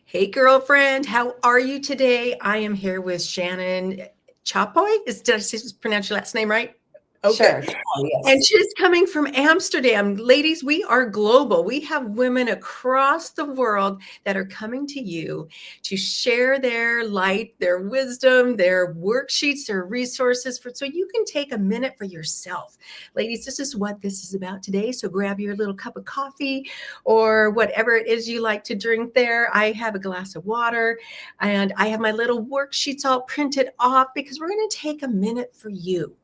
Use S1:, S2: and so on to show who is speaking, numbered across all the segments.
S1: Hey, girlfriend, how are you today? I am here with Shannon Chapoy. Did I pronounce your last name right? Oh, good.
S2: Sure. Oh,
S1: And
S2: yes.
S1: she's coming from Amsterdam. Ladies, we are global. We have women across the world that are coming to you to share their light, their wisdom, their worksheets, their resources so you can take a minute for yourself. Ladies, this is what this is about today. So grab your little cup of coffee or whatever it is you like to drink there. I have a glass of water and I have my little worksheets all printed off because we're going to take a minute for you.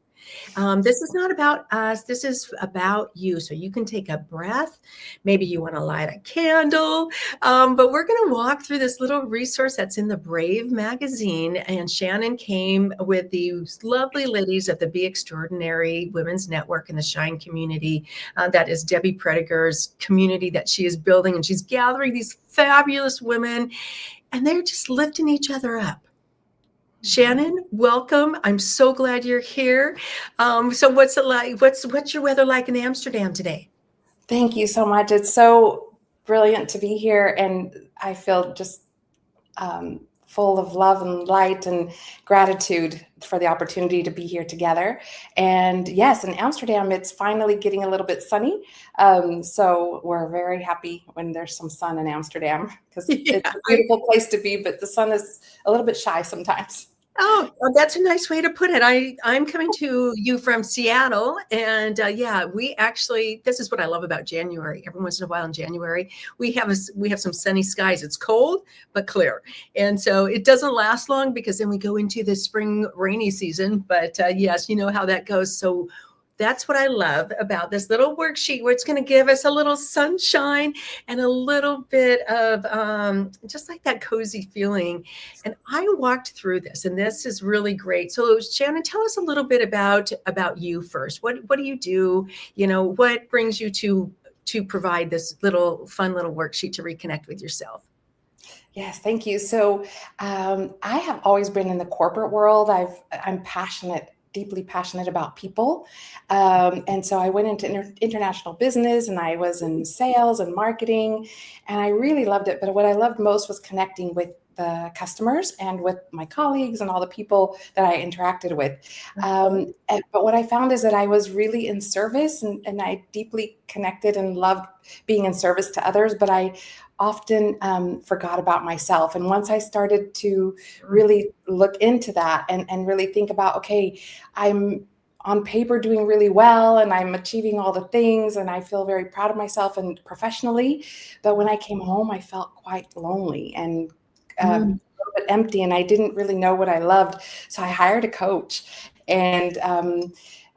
S1: This is not about us. This is about you. So you can take a breath. Maybe you want to light a candle. But we're going to walk through this little resource that's in the Brave magazine. And Shannon came with these lovely ladies of the Be Extraordinary Women's Network and the Shine community. That is Debbie Prediger's community that she is building. And she's gathering these fabulous women, and they're just lifting each other up. Shannon, welcome. I'm so glad you're here. So what's it like? What's your weather like in Amsterdam today?
S2: Thank you so much. It's so brilliant to be here, and I feel just full of love and light and gratitude for the opportunity to be here together. And yes, in Amsterdam, it's finally getting a little bit sunny. So we're very happy when there's some sun in Amsterdam because
S1: Yeah.
S2: it's a beautiful place to be, but the sun is a little bit shy sometimes.
S1: Oh, well, that's a nice way to put it. I'm coming to you from Seattle, and yeah, we actually this is what I love about January. Every once in a while in January, we have some sunny skies. It's cold but clear, and so it doesn't last long because then we go into the spring rainy season. But yes, you know how that goes. So that's what I love about this little worksheet where it's going to give us a little sunshine and a little bit of just like that cozy feeling. And I walked through this, and this is really great. So, Shannon, tell us a little bit about you first. What do you do? You know, what brings you to provide this little fun little worksheet to reconnect with yourself?
S2: Yes, thank you. So I have always been in the corporate world. I'm passionate, deeply passionate about people. And so I went into international business and I was in sales and marketing, and I really loved it. But what I loved most was connecting with the customers and with my colleagues and all the people that I interacted with. But what I found is that I was really in service, and I deeply connected and loved being in service to others. But I often forgot about myself. And once I started to really look into that and really think about, okay, I'm on paper doing really well and I'm achieving all the things and I feel very proud of myself and professionally. But when I came home, I felt quite lonely and a
S1: Mm.
S2: little bit empty, and I didn't really know what I loved. So I hired a coach, and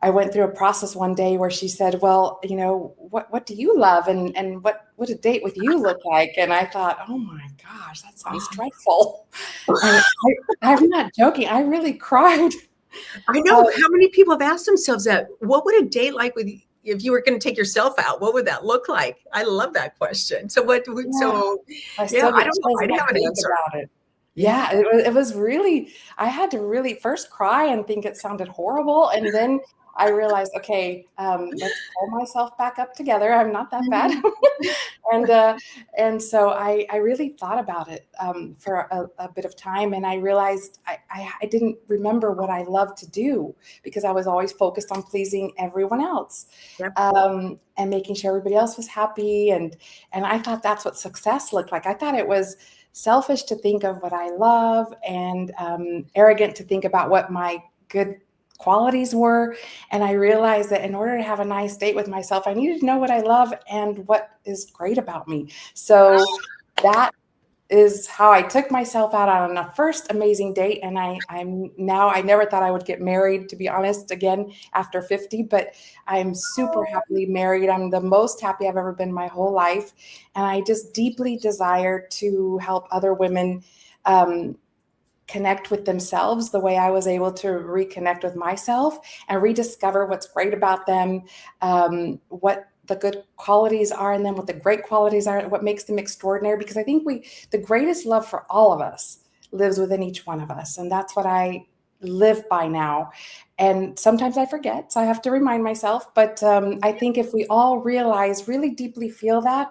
S2: I went through a process one day where she said, well, you know, what do you love? And what would a date with you look like? And I thought, oh my gosh, that sounds dreadful. And I'm not joking. I really cried.
S1: I know how many people have asked themselves that. What would a date like with if you were going to take yourself out? What would that look like? I love that question. So what?
S2: Yeah,
S1: So
S2: I
S1: yeah,
S2: still
S1: I
S2: get
S1: don't know.
S2: chills
S1: I
S2: when
S1: didn't
S2: I
S1: have an
S2: think
S1: answer.
S2: about it.
S1: Yeah.
S2: Yeah, it was really, I had to really first cry and think it sounded horrible. And then I realized, okay, let's pull myself back up together. I'm not that bad.
S1: Mhm.
S2: and uh, and so I really thought about it for a bit of time, and I realized I didn't remember what I loved to do because I was always focused on pleasing everyone else,
S1: Yep.
S2: and making sure everybody else was happy. And I thought that's what success looked like. I thought it was selfish to think of what I love, and arrogant to think about what my good qualities were. And I realized that in order to have a nice date with myself, I needed to know what I love and what is great about me. So that is how I took myself out on a first amazing date. And I never thought I would get married, to be honest, again after 50, but I'm super happily married. I'm the most happy I've ever been my whole life. And I just deeply desire to help other women connect with themselves the way I was able to reconnect with myself and rediscover what's great about them, what the good qualities are in them, what the great qualities are, what makes them extraordinary. Because I think the greatest love for all of us lives within each one of us. And that's what I live by now. And sometimes I forget, so I have to remind myself. But I think if we all realize, really deeply feel that,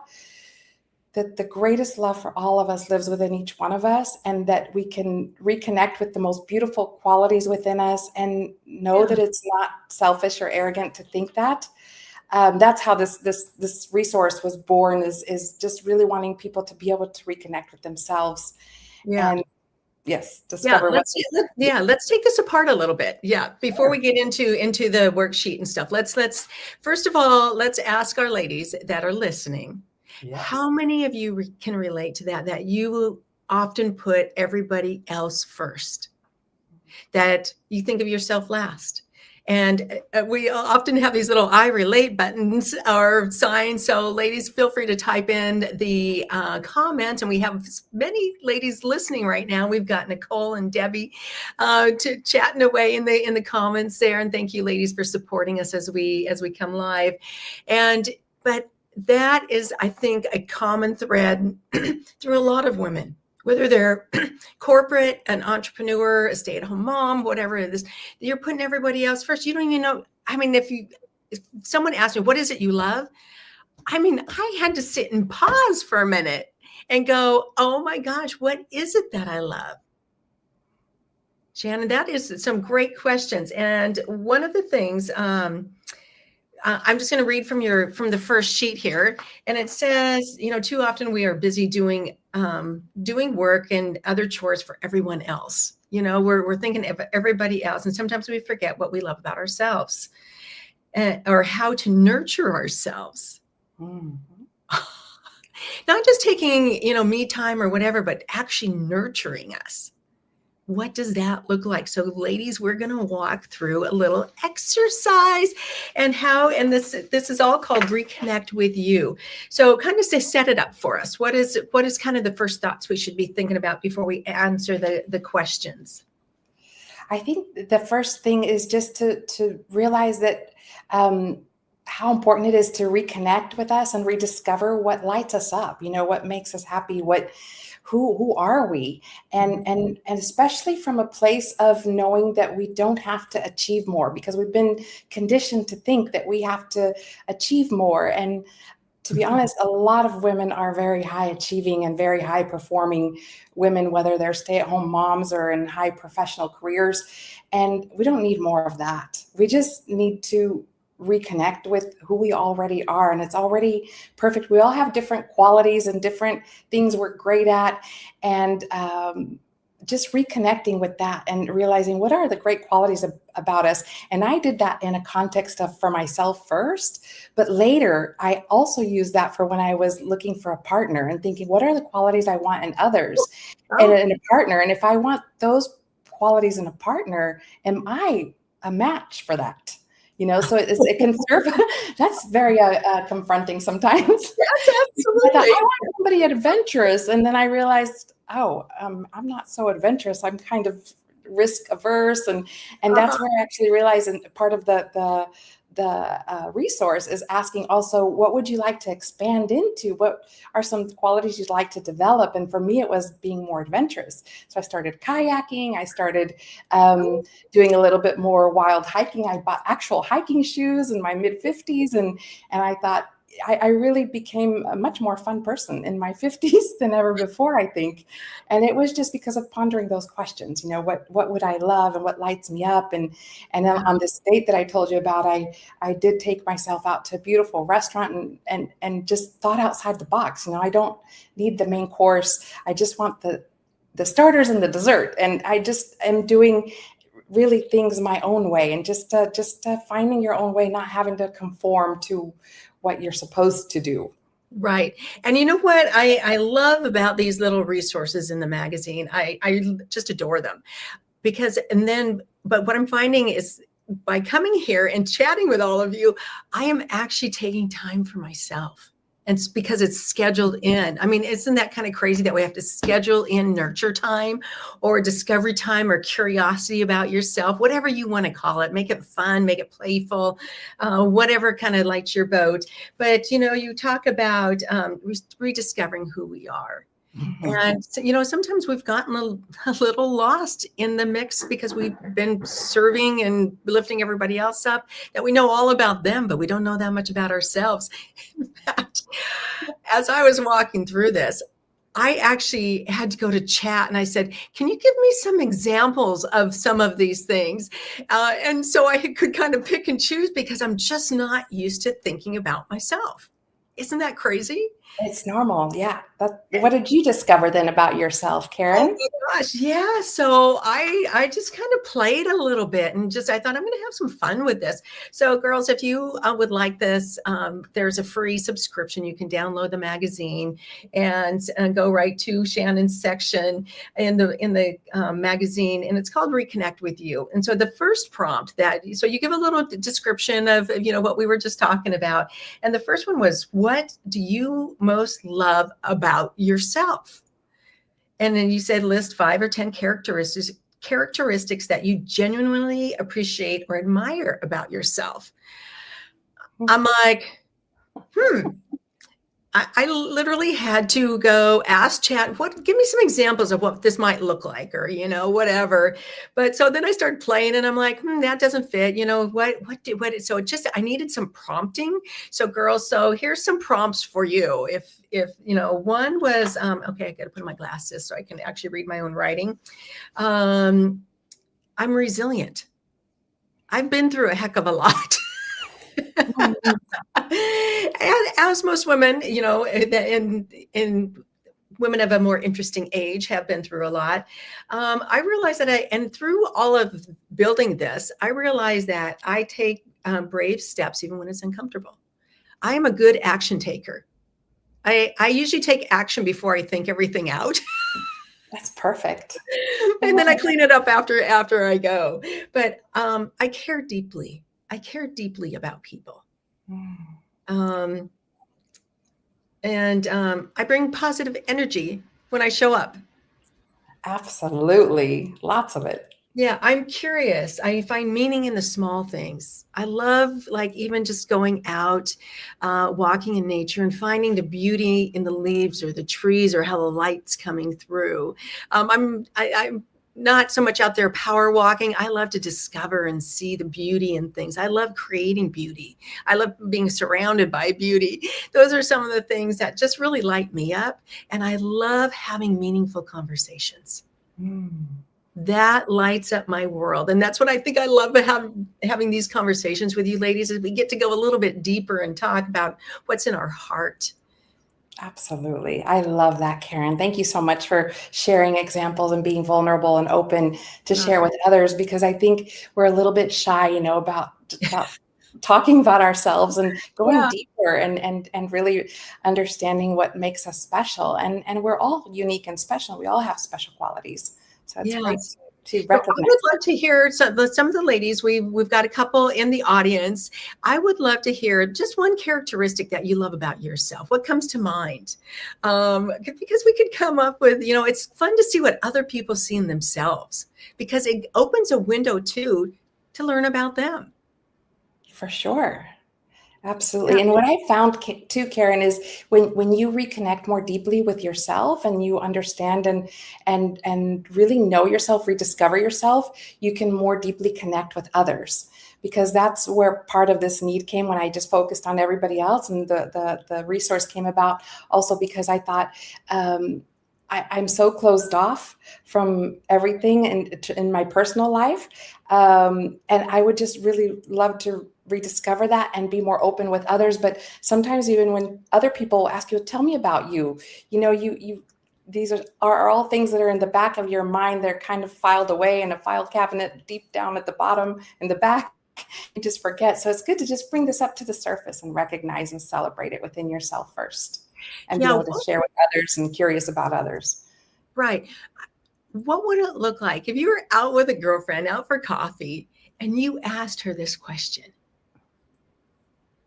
S2: that the greatest love for all of us lives within each one of us, and that we can reconnect with the most beautiful qualities within us and know
S1: Yeah.
S2: that it's not selfish or arrogant to think that. That's how this resource was born, is just really wanting people to be able to reconnect with themselves
S1: Yeah.
S2: and, yes,
S1: Yeah,
S2: discover what they
S1: let's take this apart a little bit. Yeah, before we get into the worksheet and stuff, let's first of all, let's ask our ladies that are listening,
S2: Yes.
S1: how many of you can relate to that you often put everybody else first, that you think of yourself last. And we often have these little I relate buttons or signs. So ladies, feel free to type in the comment. And we have many ladies listening right now. We've got Nicole and Debbie to chatting away in the comments there. And thank you, ladies, for supporting us as we come live. But that is, I think, a common thread through a lot of women, whether they're corporate, an entrepreneur, a stay-at-home mom, whatever it is, you're putting everybody else first. You don't even know. I mean, if someone asked me, what is it you love? I mean, I had to sit and pause for a minute and go, oh my gosh, what is it that I love? Shannon, that is some great questions. And one of the things, I'm just going to read from the first sheet here, and it says, too often we are busy doing work and other chores for everyone else. We're thinking of everybody else, and sometimes we forget what we love about ourselves, or how to nurture ourselves.
S2: Mm-hmm.
S1: Not just taking me time or whatever, but actually nurturing us. What does that look like? So ladies, we're going to walk through a little exercise and this is all called Reconnect With You. So kind of to set it up for us. What is kind of the first thoughts we should be thinking about before we answer the questions?
S2: I think the first thing is just to realize that how important it is to reconnect with us and rediscover what lights us up, what makes us happy, who are we? And especially from a place of knowing that we don't have to achieve more, because we've been conditioned to think that we have to achieve more. And to be honest, a lot of women are very high achieving and very high performing women, whether they're stay-at-home moms or in high professional careers. And we don't need more of that. We just need to reconnect with who we already are, and it's already perfect. We all have different qualities and different things we're great at, and just reconnecting with that and realizing what are the great qualities about us. And I did that in a context of for myself first, but later I also used that for when I was looking for a partner and thinking, what are the qualities I want in others and in a partner? And if I want those qualities in a partner, am I a match for that? So it can serve. That's very confronting sometimes.
S1: Yes, absolutely.
S2: I thought, I want somebody adventurous, and then I realized, I'm not so adventurous. I'm kind of risk averse, and that's where I actually realized, and part of the resource is asking also, what would you like to expand into? What are some qualities you'd like to develop? And for me, it was being more adventurous. So I started kayaking. I started doing a little bit more wild hiking. I bought actual hiking shoes in my mid-50s, and I thought, I really became a much more fun person in my 50s than ever before, I think. And it was just because of pondering those questions, what would I love and what lights me up? And then on this date that I told you about, I did take myself out to a beautiful restaurant and just thought outside the box. I don't need the main course. I just want the starters and the dessert. And I just am doing really things my own way, and just finding your own way, not having to conform to what you're supposed to do.
S1: Right. And you know what I love about these little resources in the magazine? I just adore them but what I'm finding is, by coming here and chatting with all of you, I am actually taking time for myself. And it's because it's scheduled in. I mean, isn't that kind of crazy that we have to schedule in nurture time or discovery time or curiosity about yourself, whatever you want to call it? Make it fun, make it playful, whatever kind of lights your boat. But, you talk about rediscovering who we are. And so, sometimes we've gotten a little lost in the mix because we've been serving and lifting everybody else up, that we know all about them, but we don't know that much about ourselves. In fact, as I was walking through this, I actually had to go to chat and I said, can you give me some examples of some of these things? And so I could kind of pick and choose because I'm just not used to thinking about myself. Isn't that crazy?
S2: It's normal. Yeah. What did you discover then about yourself,
S1: Oh
S2: Karen?
S1: my gosh, yeah. So I just kind of played a little bit and I thought I'm going to have some fun with this. So girls, if you would like this, there's a free subscription. You can download the magazine and go right to Shannon's section in the magazine, and it's called Reconnect With You. And so the first prompt so you give a little description of what we were just talking about, and the first one was, what do you most love about yourself? And then you said list 5 or 10 characteristics that you genuinely appreciate or admire about yourself. I'm like, I literally had to go ask chat, give me some examples of what this might look like, or, whatever. But so then I started playing and I'm like, that doesn't fit. So I needed some prompting. So girls, so here's some prompts for you. If, one was, okay, I got to put on my glasses so I can actually read my own writing. I'm resilient. I've been through a heck of a lot. And as most women, in women of a more interesting age have been through a lot. I realized and through all of building this, I realized that I take brave steps even when it's uncomfortable. I am a good action taker. I usually take action before I think everything out.
S2: That's perfect.
S1: And then I clean it up after I go. But I care deeply. I care deeply about people. And I bring positive energy when I show up.
S2: Absolutely. Lots of it.
S1: Yeah, I'm curious. I find meaning in the small things. I love, like, even just going out, walking in nature and finding the beauty in the leaves or the trees or how the light's coming through. I'm not so much out there power walking. I love to discover and see the beauty in things. I love creating beauty. I love being surrounded by beauty. Those are some of the things that just really light me up. And I love having meaningful conversations. That lights up my world. And that's what I think I love having these conversations with you ladies, is we get to go a little bit deeper and talk about what's in our heart.
S2: Absolutely. I love that, Karen. Thank you so much for sharing examples and being vulnerable and open to share with others, because I think we're a little bit shy, about talking about ourselves and going deeper and really understanding what makes us special. And we're all unique and special. We all have special qualities. So it's great to recognize.
S1: I would love to hear some of the ladies. We've got a couple in the audience. I would love to hear just one characteristic that you love about yourself. What comes to mind? Because we could come up with, it's fun to see what other people see in themselves, because it opens a window too to learn about them.
S2: For sure. Absolutely. Yeah. And what I found too, Karen, is when you reconnect more deeply with yourself and you understand and really know yourself, rediscover yourself, you can more deeply connect with others, because that's where part of this need came when I just focused on everybody else. And the resource came about also because I thought, I'm so closed off from everything in my personal life. And I would just really love to rediscover that and be more open with others. But sometimes even when other people ask you, tell me about you, these are all things that are in the back of your mind. They're kind of filed away in a file cabinet deep down at the bottom in the back. You just forget. So it's good to just bring this up to the surface and recognize and celebrate it within yourself first, and be able to share with others and curious about others.
S1: Right. What would it look like if you were out with a girlfriend, out for coffee, and you asked her this question?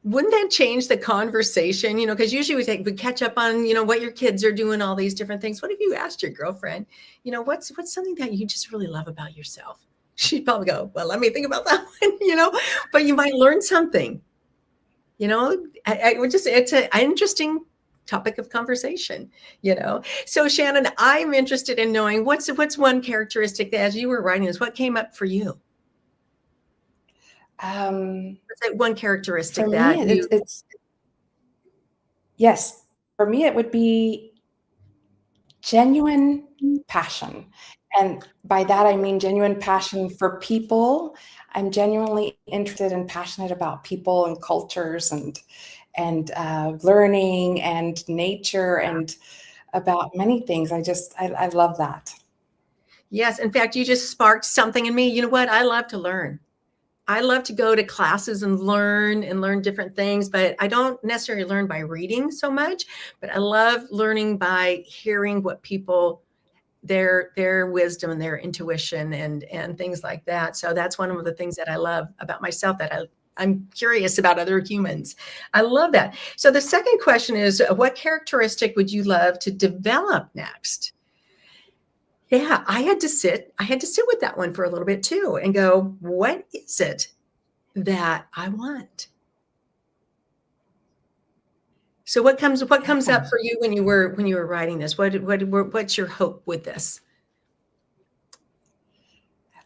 S1: Wouldn't that change the conversation? Because usually we catch up on, what your kids are doing, all these different things. What if you asked your girlfriend, what's something that you just really love about yourself? She'd probably go, well, let me think about that one, but you might learn something. It's an interesting topic of conversation, you know? So Shannon, I'm interested in knowing what's one characteristic that as you were writing this, what came up for you? What's that one characteristic
S2: For me,
S1: that you,
S2: it's yes. For me, it would be genuine passion. And by that, I mean genuine passion for people. I'm genuinely interested and passionate about people and cultures and learning and nature and about many things. I love that.
S1: yes, in fact, you just sparked something in me. You know what? I love to learn. I love to go to classes and learn different things, but I don't necessarily learn by reading so much, but I love learning by hearing what people their wisdom and their intuition and things like that. So that's one of the things that I love about myself, that I'm curious about other humans. I love that. So the second question is, what characteristic would you love to develop next? Yeah, I had to sit with that one for a little bit too and go, what is it that I want? So what comes up
S2: Yeah.
S1: for you when you were writing this? What's your hope with this?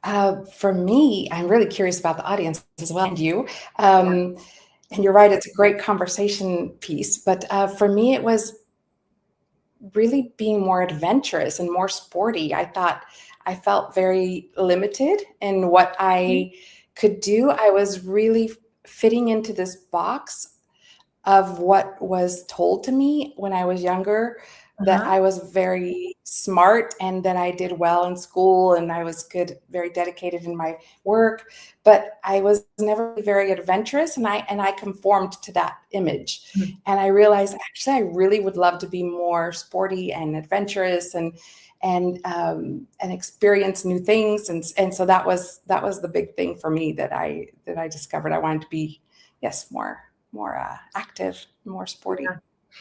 S2: For me, I'm really curious about the audience as well, and you.
S1: Yeah.
S2: And you're right, it's a great conversation piece. But for me, it was really being more adventurous and more sporty. I felt very limited in what I could do. I was really fitting into this box of what was told to me when I was younger, that
S1: Uh-huh.
S2: I was very smart and that I did well in school and I was good, very dedicated in my work, but I was never very adventurous, and I conformed to that image.
S1: Mhm.
S2: And I realized actually I really would love to be more sporty and adventurous and experience new things. And so that was the big thing for me that I discovered. I wanted to be, yes, more active, more sporty,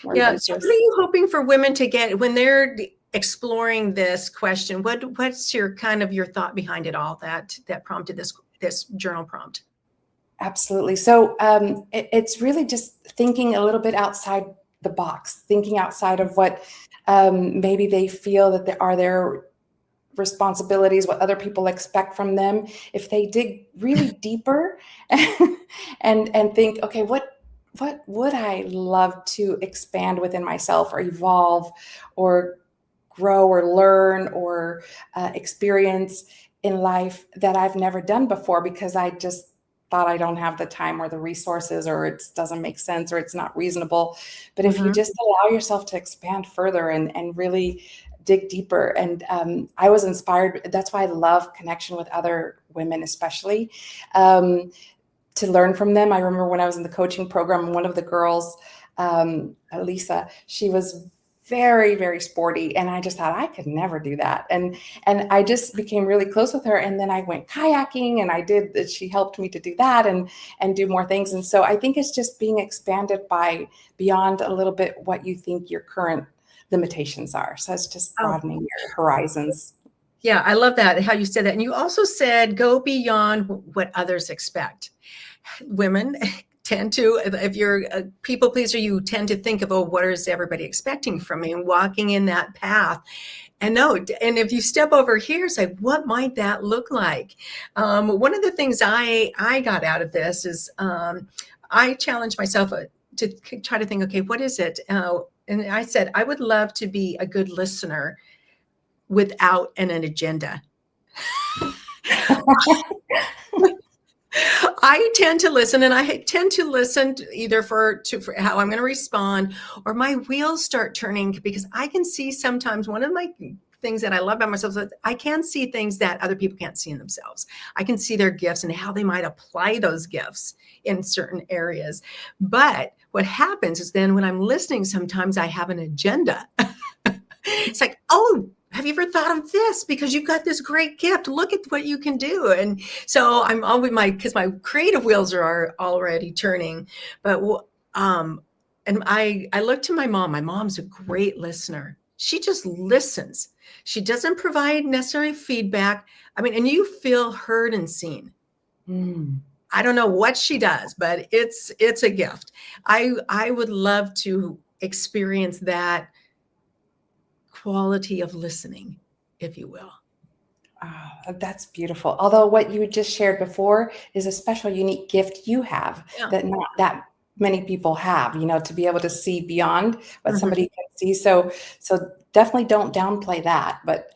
S2: more
S1: Yeah. So what are
S2: adventurous.
S1: you hoping for women to get when they're exploring this question? What's your kind of your thought behind it all that prompted this journal prompt?
S2: Absolutely. So it's really just thinking a little bit outside the box, thinking outside of what maybe they feel that there are their responsibilities, what other people expect from them. If they dig really deeper and think, okay, what would I love to expand within myself or evolve or grow or learn or experience in life that I've never done before because I just thought I don't have the time or the resources or it doesn't make sense or it's not reasonable. But if you
S1: Mhm.
S2: just allow yourself to expand further and really dig deeper, and I was inspired. That's why I love connection with other women, especially to learn from them. I remember when I was in the coaching program, one of the girls, Lisa, she was very, very sporty. And I just thought I could never do that. And I just became really close with her. And then I went kayaking and she helped me to do that and do more things. And so I think it's just being expanded by beyond a little bit what you think your current limitations are. So it's just
S1: Oh,
S2: broadening your horizons.
S1: yeah, I love that, how you said that. And you also said go beyond what others expect. Women tend to, if you're a people pleaser, you tend to think of, oh, what is everybody expecting from me? And walking in that path. And no, and if you step over here, say, what might that look like? One of the things I got out of this is I challenged myself to try to think, okay, what is it? And I said, I would love to be a good listener without an agenda. I tend to listen, and I tend to listen either for how I'm going to respond, or my wheels start turning because I can see sometimes one of my things that I love about myself is that I can see things that other people can't see in themselves. I can see their gifts and how they might apply those gifts in certain areas. But what happens is then when I'm listening, sometimes I have an agenda. It's like, oh, have you ever thought of this? Because you've got this great gift. Look at what you can do. And so I'm always because my creative wheels are already turning. But and I look to my mom. My mom's a great listener. She just listens. She doesn't provide necessary feedback. I mean, and you feel heard and seen.
S2: Mm.
S1: I don't know what she does, but it's a gift. I would love to experience that quality of listening, if you will.
S2: That's beautiful. Although what you just shared before is a special, unique gift you have
S1: Yeah.
S2: that not that many people have, to be able to see beyond what
S1: Mhm.
S2: somebody can see. So definitely don't downplay that. But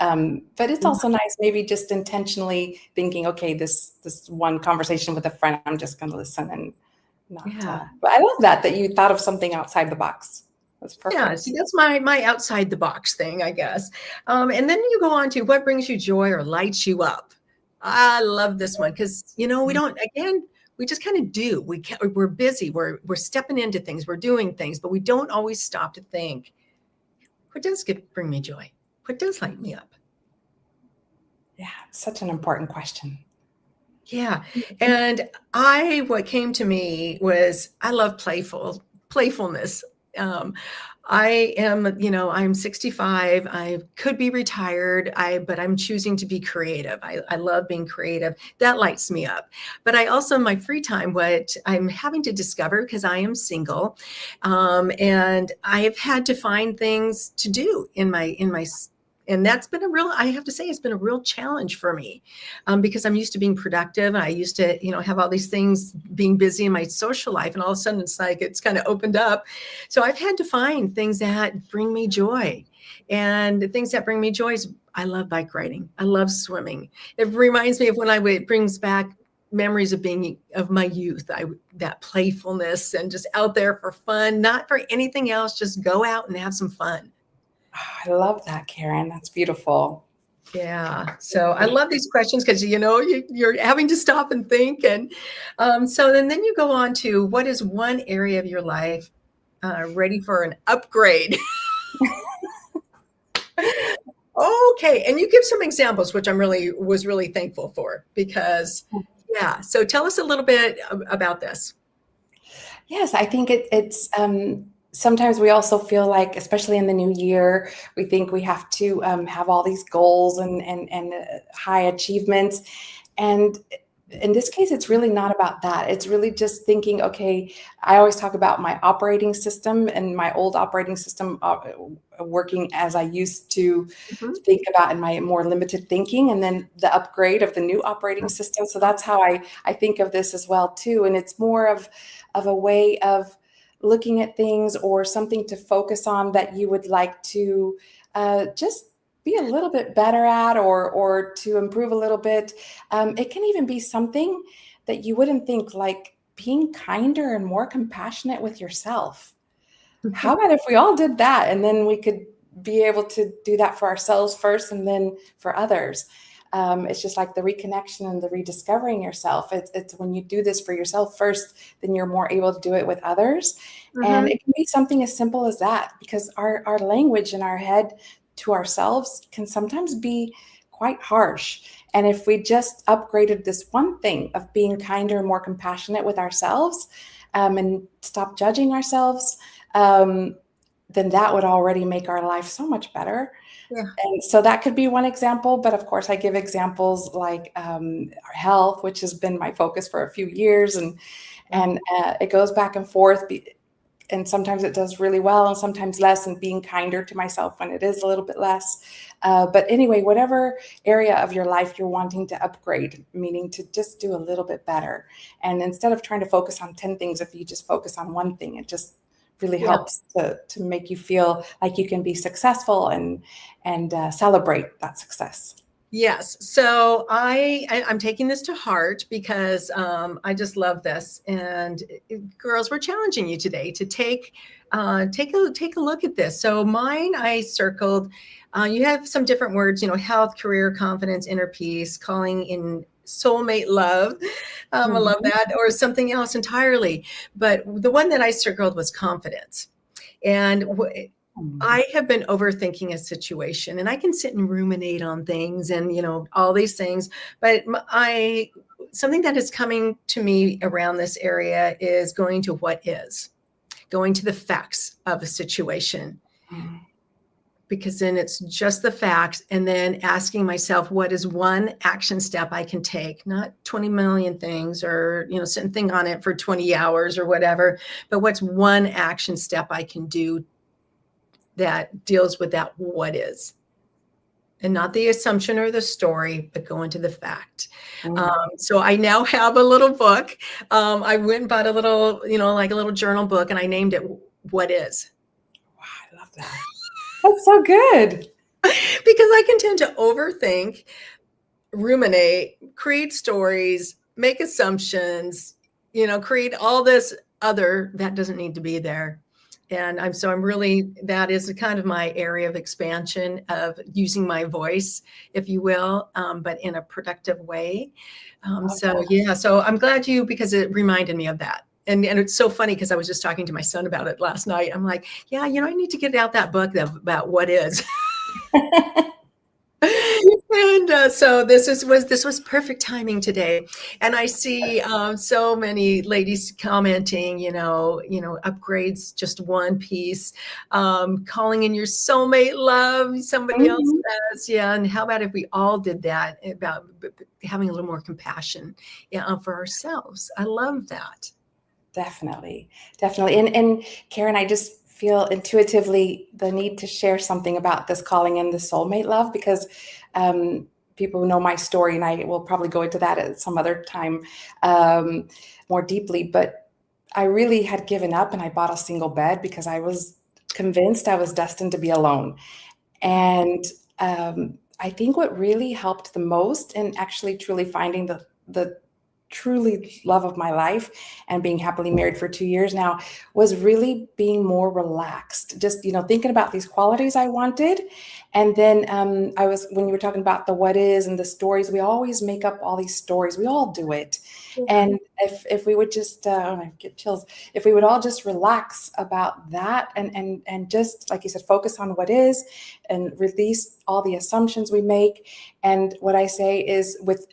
S2: it's also nice, maybe just intentionally thinking, okay, this one conversation with a friend, I'm just going to listen and not.
S1: Yeah.
S2: But I love that you thought of something outside the box. That's
S1: Yeah,
S2: perfect.
S1: see, that's my outside the box thing, I guess. And then you go on to what brings you joy or lights you up. I love this one because we don't. Again, we just kind of do. We're busy. We're stepping into things. We're doing things, but we don't always stop to think. What does bring me joy? What does light me up?
S2: Yeah, it's such an important question.
S1: Yeah. And what came to me was I love playfulness. Um, I am, I'm 65. I could be retired. But I'm choosing to be creative. I love being creative. That lights me up. But I also, in my free time, what I'm having to discover, because I am single, and I have had to find things to do and that's been I have to say, it's been a real challenge for me, because I'm used to being productive. I used to, have all these things, being busy in my social life, and all of a sudden it's kind of opened up. So I've had to find things that bring me joy. And the things that bring me joy is I love bike riding. I love swimming. It reminds me of it brings back memories of my youth. That playfulness and just out there for fun, not for anything else, just go out and have some fun.
S2: I love that, Karen. That's beautiful.
S1: Yeah. So I love these questions because, you're having to stop and think. And so then you go on to what is one area of your life ready for an upgrade? Okay. And you give some examples, which was really thankful for because, yeah. So tell us a little bit about this.
S2: Yes, I think it's sometimes we also feel like, especially in the new year, we think we have to have all these goals and high achievements. And in this case, it's really not about that. It's really just thinking, okay, I always talk about my operating system and my old operating system working as I used to
S1: Mhm.
S2: think about in my more limited thinking, and then the upgrade of the new operating system. So that's how I think of this as well too. And it's more of a way of looking at things or something to focus on that you would like to just be a little bit better at or to improve a little bit. It can even be something that you wouldn't think, like being kinder and more compassionate with yourself. How about if we all did that, and then we could be able to do that for ourselves first and then for others? It's just like the reconnection and the rediscovering yourself. It's when you do this for yourself first, then you're more able to do it with others. And
S1: Mhm.
S2: it can be something as simple as that, because our language in our head to ourselves can sometimes be quite harsh. And if we just upgraded this one thing of being kinder and more compassionate with ourselves, and stop judging ourselves, um, then that would already make our life so much better.
S1: Yeah.
S2: And so that could be one example, but of course I give examples like our health, which has been my focus for a few years, and it goes back and forth. And sometimes it does really well, and sometimes less, and being kinder to myself when it is a little bit less. But anyway, whatever area of your life you're wanting to upgrade, meaning to just do a little bit better. And instead of trying to focus on 10 things, if you just focus on one thing, it just really
S1: Yeah.
S2: helps to make you feel like you can be successful and celebrate that success.
S1: Yes. So I'm taking this to heart because I just love this. And girls, we're challenging you today to take a look at this. So mine, I circled. You have some different words, health, career, confidence, inner peace, calling in soulmate love. I love
S2: Mhm.
S1: that, or something else entirely. But the one that I circled was confidence. And I have been overthinking a situation, and I can sit and ruminate on things and, all these things. But I something that is coming to me around this area is going to what is, going to the facts of a situation.
S2: Mhm.
S1: because then it's just the facts, and then asking myself, what is one action step I can take? Not 20 million things, or, think on it for 20 hours or whatever, but what's one action step I can do that deals with that what is, and not the assumption or the story, but go into the fact. So I now have a little book. I went and bought a little, like a little journal book, and I named it What Is.
S2: Wow, I love that. That's so good.
S1: Because I can tend to overthink, ruminate, create stories, make assumptions, create all this other that doesn't need to be there. And I'm really, that is kind of my area of expansion of using my voice, if you will, but in a productive way. So I'm glad because it reminded me of that. And it's so funny because I was just talking to my son about it last night. I'm like, yeah, I need to get out that book about what is. And so this was perfect timing today. And I see so many ladies commenting, upgrades just one piece, calling in your soulmate love, somebody else says, yeah. And how about if we all did that, about having a little more compassion for ourselves? I love that.
S2: Definitely. And Karen, I just feel intuitively the need to share something about this calling in the soulmate love, because people know my story, and I will probably go into that at some other time more deeply. But I really had given up, and I bought a single bed because I was convinced I was destined to be alone. And I think what really helped the most in actually truly finding the truly love of my life and being happily married for 2 years now was really being more relaxed, just thinking about these qualities I wanted. And then when you were talking about the what is and the stories, we always make up all these stories, we all do it. And if we would just I get chills, if we would all just relax about that, and just, like you said, focus on what is, and release all the assumptions we make. And what I say is, with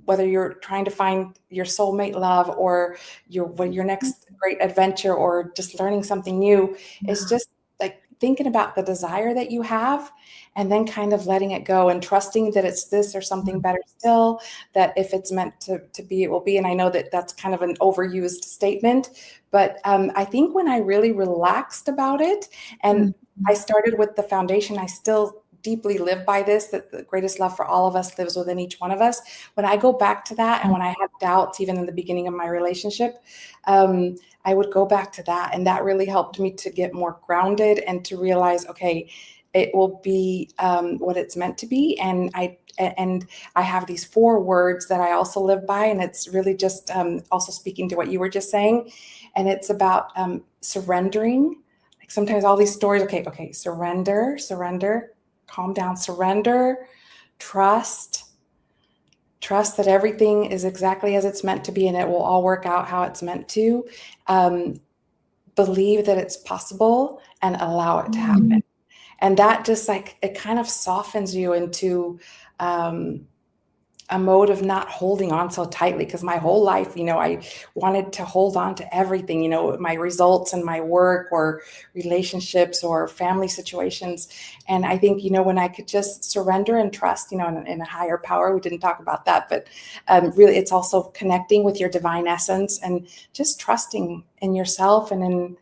S2: whether you're trying to find your soulmate love, or your next great adventure, or just learning something new, is just like thinking about the desire that you have, and then kind of letting it go and trusting that it's this or something better still, that if it's meant to be, it will be. And I know that that's kind of an overused statement, but I think when I really relaxed about it, and I started with the foundation, I still deeply live by this, that the greatest love for all of us lives within each one of us. When I go back to that, and when I had doubts, even in the beginning of my relationship, I would go back to that. And that really helped me to get more grounded and to realize, okay, it will be what it's meant to be. And I have these 4 words that I also live by. And it's really just also speaking to what you were just saying. And it's about surrendering. Like sometimes all these stories, okay, surrender, calm down, surrender, trust that everything is exactly as it's meant to be, and it will all work out how it's meant to. Believe that it's possible, and allow it to happen. And that just, like, it kind of softens you into a mode of not holding on so tightly. Because my whole life, I wanted to hold on to everything, my results and my work, or relationships, or family situations. And I think, when I could just surrender and trust, in a higher power, we didn't talk about that, but really it's also connecting with your divine essence, and just trusting in yourself and in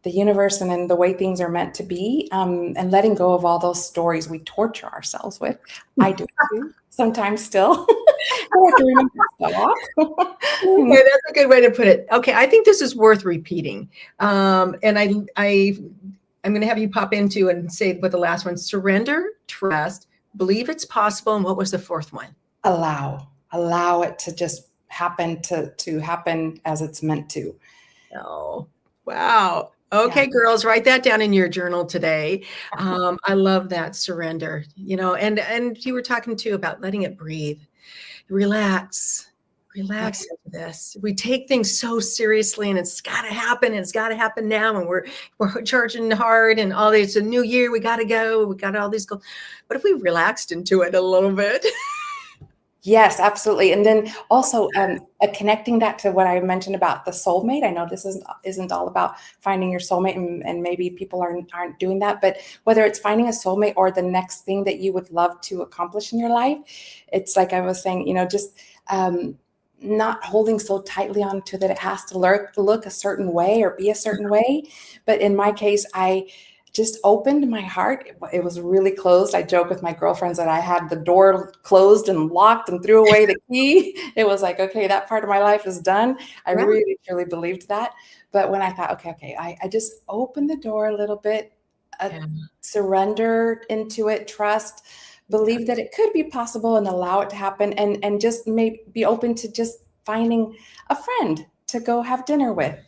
S2: the universe and in the way things are meant to be, and letting go of all those stories we torture ourselves with. I do too, sometimes still. I have to remember to stop.
S1: Okay, that's a good way to put it. Okay, I think this is worth repeating. And I'm going to have you pop into and say what the last one: surrender, trust, believe it's possible. And what was the 4th one?
S2: Allow it to just happen, to happen as it's meant to.
S1: Oh, wow. Okay, girls, write that down in your journal today. I love that, surrender, and you were talking too about letting it breathe, relax into this. We take things so seriously, and it's got to happen, and it's got to happen now. And we're charging hard, and all this, it's a new year. We got to go. We got all these goals. But if we relaxed into it a little bit,
S2: Yes, absolutely. And then also connecting that to what I mentioned about the soulmate. I know this isn't all about finding your soulmate, and maybe people aren't doing that, but whether it's finding a soulmate or the next thing that you would love to accomplish in your life, it's like I was saying, just not holding so tightly onto that it has to look a certain way or be a certain way. But in my case, I just opened my heart. It was really closed. I joke with my girlfriends that I had the door closed and locked and threw away the key. It was like, okay, that part of my life is done. I
S1: Right.
S2: really, truly believed that. But when I thought, okay, I just opened the door a little bit,
S1: Yeah.
S2: surrender into it, trust, believe that it could be possible and allow it to happen, and just be open to just finding a friend to go have dinner with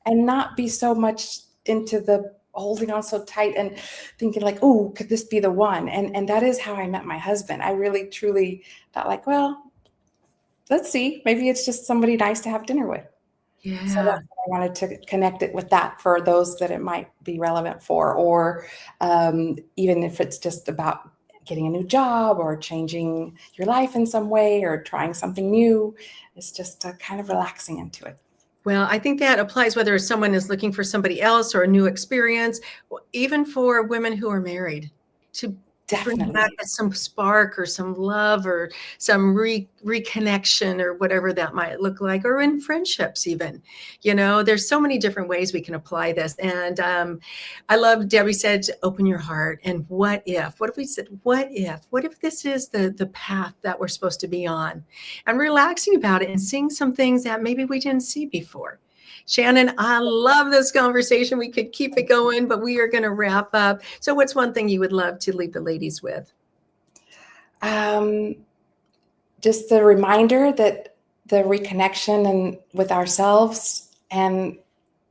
S2: and not be so much into the holding on so tight and thinking like, oh, could this be the one? And that is how I met my husband. I really truly thought like, well, let's see, maybe it's just somebody nice to have dinner with. So
S1: Yeah.
S2: that's what I wanted to connect it with, that for those that it might be relevant for, or even if it's just about getting a new job or changing your life in some way or trying something new. It's just kind of relaxing into it.
S1: Well, I think that applies whether someone is looking for somebody else or a new experience, even for women who are married, to bring back
S2: Definitely.
S1: some spark or some love or some reconnection or whatever that might look like, or in friendships even. There's so many different ways we can apply this. And I love Debbie said, open your heart. And what if we said, what if this is the path that we're supposed to be on? And relaxing about it and seeing some things that maybe we didn't see before. Shannon, I love this conversation. We could keep it going, but we are going to wrap up. So what's one thing you would love to leave the ladies with?
S2: Um, just the reminder that the reconnection and with ourselves, and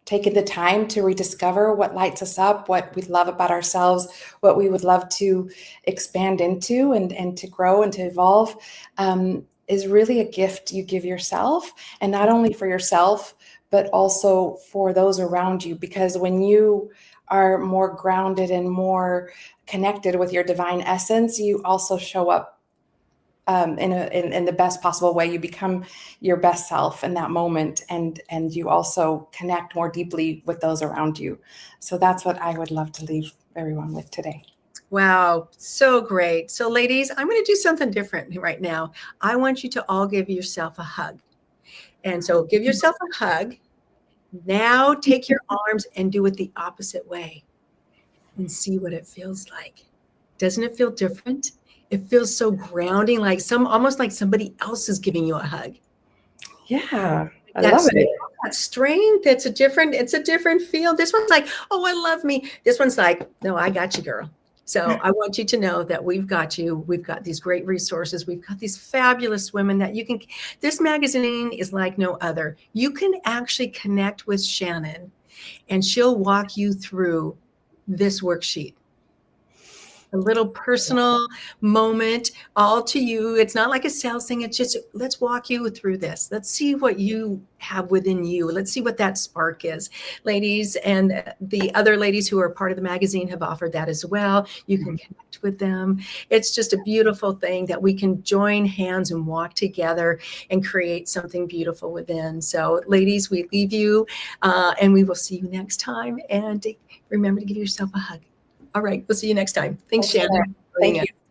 S2: taking the time to rediscover what lights us up, what we love about ourselves, what we would love to expand into and to grow and to evolve, is really a gift you give yourself, and not only for yourself, but also for those around you. Because when you are more grounded and more connected with your divine essence, you also show up in the best possible way. You become your best self in that moment, and you also connect more deeply with those around you. So that's what I would love to leave everyone with today.
S1: Wow, so great. So ladies, I'm going to do something different right now. I want you to all give yourself a hug. And so give yourself a hug. Now take your arms and do it the opposite way and see what it feels like. Doesn't it feel different? It feels so grounding, like almost like somebody else is giving you a hug.
S2: Yeah, I love
S1: That's
S2: it.
S1: that strength. It's a different feel. This one's like, oh, I love me. This one's like, no, I got you, girl. So I want you to know that we've got you. We've got these great resources. We've got these fabulous women that you can. This magazine is like no other. You can actually connect with Shannon, and she'll walk you through this worksheet. A little personal moment, all to you. It's not like a sales thing. It's just, let's walk you through this. Let's see what you have within you. Let's see what that spark is. Ladies, and the other ladies who are part of the magazine have offered that as well. You can connect with them. It's just a beautiful thing that we can join hands and walk together and create something beautiful within. So ladies, we leave you and we will see you next time. And remember to give yourself a hug. All right. We'll see you next time. Thanks,
S2: Thanks for that.
S1: Shannon, for joining
S2: Thank
S1: us.
S2: you.